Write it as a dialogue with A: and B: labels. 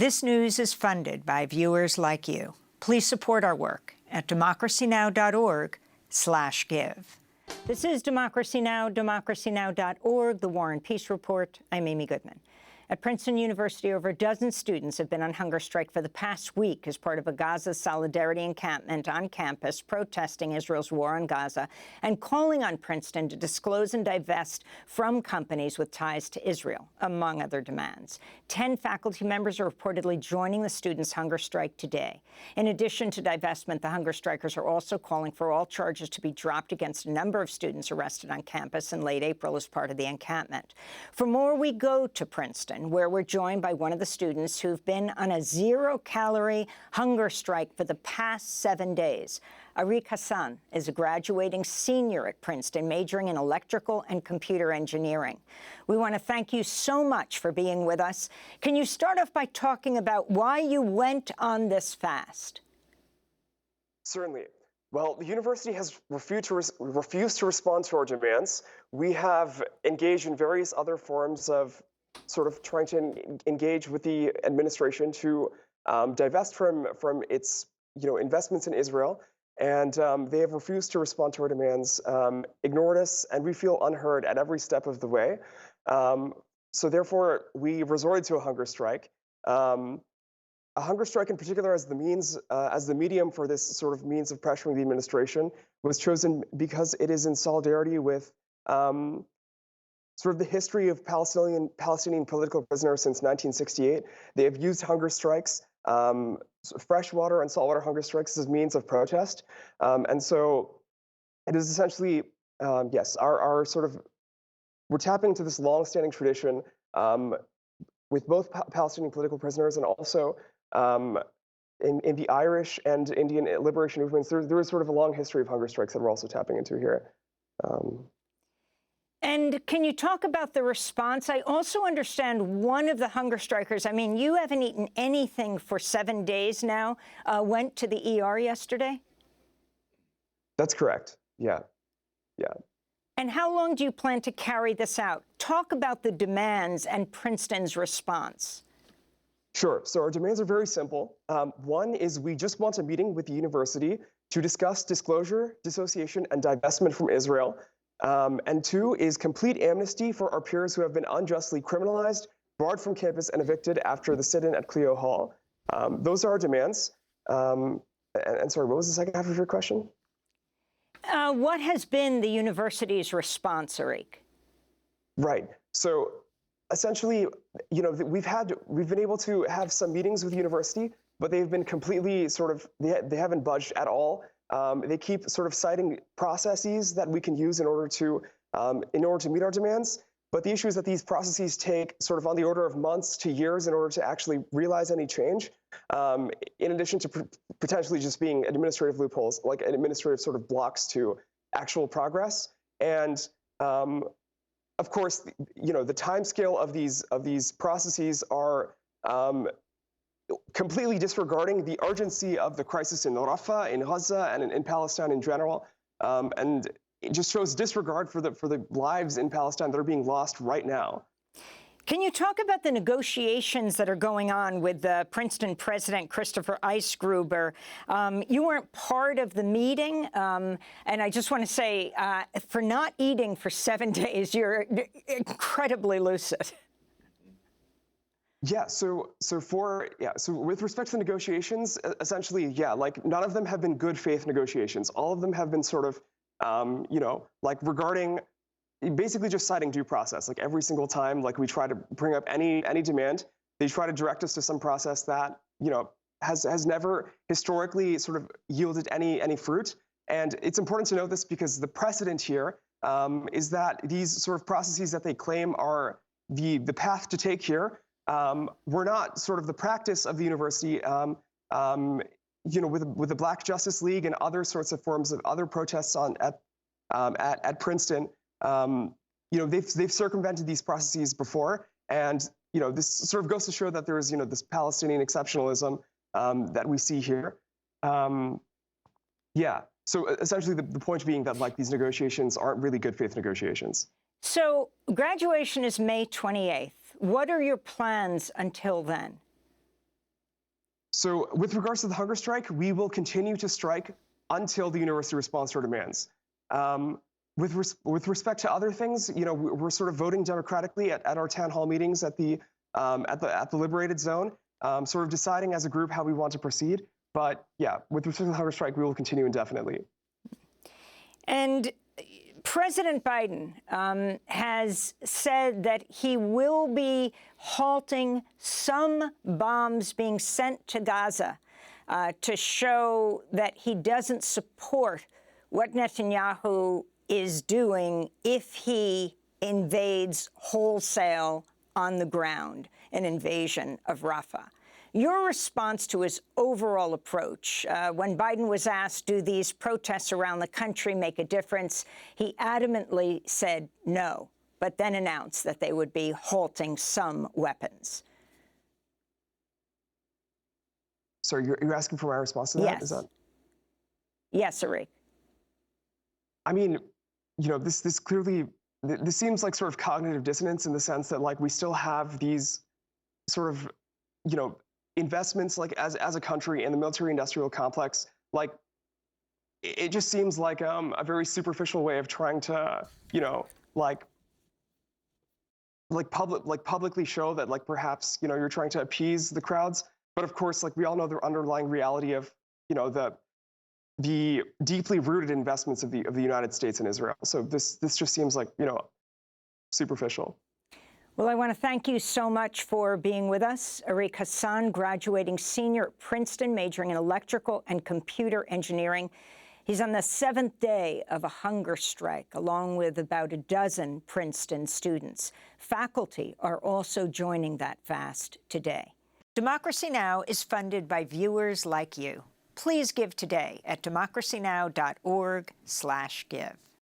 A: This news is funded by viewers like you. Please support our work at democracynow.org/give. This is Democracy Now!, democracynow.org, the War and Peace Report. I'm Amy Goodman. At Princeton University, over a dozen students have been on hunger strike for the past week as part of a Gaza solidarity encampment on campus protesting Israel's war on Gaza and calling on Princeton to disclose and divest from companies with ties to Israel, among other demands. 10 faculty members are reportedly joining the students' hunger strike today. In addition to divestment, the hunger strikers are also calling for all charges to be dropped against a number of students arrested on campus in late April as part of the encampment. For more, we go to Princeton, where we're joined by one of the students who've been on a zero-calorie hunger strike for the past 7 days. Areeq Hasan is a graduating senior at Princeton, majoring in electrical and computer engineering. We want to thank you so much for being with us. Can you start off by talking about why you went on this fast?
B: Certainly. Well, the university has refused to respond to our demands. We have engaged in various other forms of sort of trying to engage with the administration to divest from its investments in Israel, and they have refused to respond to our demands, ignored us, and we feel unheard at every step of the way. So therefore, we resorted to a hunger strike. A hunger strike, in particular, as the medium for this sort of means of pressuring the administration, was chosen because it is in solidarity with sort of the history of Palestinian political prisoners since 1968. They have used hunger strikes, freshwater and saltwater hunger strikes, as means of protest. And so it is essentially, yes, our sort of, we're tapping into this long-standing tradition with both Palestinian political prisoners and also in the Irish and Indian liberation movements. There is sort of a long history of hunger strikes that we're also tapping into here.
A: And can you talk about the response? I also understand one of the hunger strikers, I mean, you haven't eaten anything for 7 days now, went to the ER yesterday?
B: That's correct. Yeah.
A: And how long do you plan to carry this out? Talk about the demands and Princeton's response.
B: Sure. So our demands are very simple. One is we just want a meeting with the university to discuss disclosure, dissociation, and divestment from Israel. And two is complete amnesty for our peers who have been unjustly criminalized, barred from campus, and evicted after the sit-in at Clio Hall. Those are our demands. And sorry, what was the second half of your question?
A: What has been the university's response, Areeq? Right.
B: So essentially, we've been able to have some meetings with the university, but they've been completely sort of, they haven't budged at all. They keep sort of citing processes that we can use in order to meet our demands. But the issue is that these processes take sort of on the order of months to years in order to actually realize any change, in addition to potentially just being administrative loopholes, like administrative sort of blocks to actual progress. And of course, the timescale of these processes are completely disregarding the urgency of the crisis in Rafah, in Gaza, and in Palestine in general, and it just shows disregard for the lives in Palestine that are being lost right now.
A: Can you talk about the negotiations that are going on with the Princeton president, Christopher Eisgruber? You weren't part of the meeting, and I just want to say, for not eating for 7 days, you're incredibly lucid.
B: Yeah, so with respect to the negotiations, essentially, yeah, like none of them have been good faith negotiations. All of them have been sort of, like regarding basically just citing due process. Like every single time, like we try to bring up any demand, they try to direct us to some process that, has never historically sort of yielded any fruit. And it's important to note this because the precedent here is that these sort of processes that they claim are the path to take here were not sort of the practice of the university, with the Black Justice League and other sorts of forms of other protests at Princeton. They've circumvented these processes before, and this sort of goes to show that there is this Palestinian exceptionalism that we see here. Yeah. So essentially, the point being that like these negotiations aren't really good faith negotiations.
A: So graduation is May 28th. What are your plans until then?
B: So with regards to the hunger strike, we will continue to strike until the university responds to our demands. With respect to other things, we're sort of voting democratically at our town hall meetings at the liberated zone, sort of deciding as a group how we want to proceed. But yeah, with respect to the hunger strike, we will continue indefinitely.
A: And President Biden has said that he will be halting some bombs being sent to Gaza to show that he doesn't support what Netanyahu is doing if he invades wholesale on the ground, an invasion of Rafah. Your response to his overall approach, when Biden was asked, do these protests around the country make a difference, he adamantly said no, but then announced that they would be halting some weapons.
B: So you're asking for my response to that?
A: Yes.
B: Is that...
A: Yes, Areeq.
B: I mean, this clearly, this seems like sort of cognitive dissonance in the sense that like we still have these sort of, investments like as a country in the military-industrial complex. Like it just seems like a very superficial way of trying to, publicly show that like perhaps you're trying to appease the crowds. But of course, like we all know the underlying reality of the deeply rooted investments of the United States in Israel. So this just seems like superficial.
A: Well, I want to thank you so much for being with us. Areeq Hasan, graduating senior at Princeton, majoring in electrical and computer engineering. He's on the 7th day of a hunger strike, along with about a dozen Princeton students. Faculty are also joining that fast today. Democracy Now! Is funded by viewers like you. Please give today at democracynow.org/give.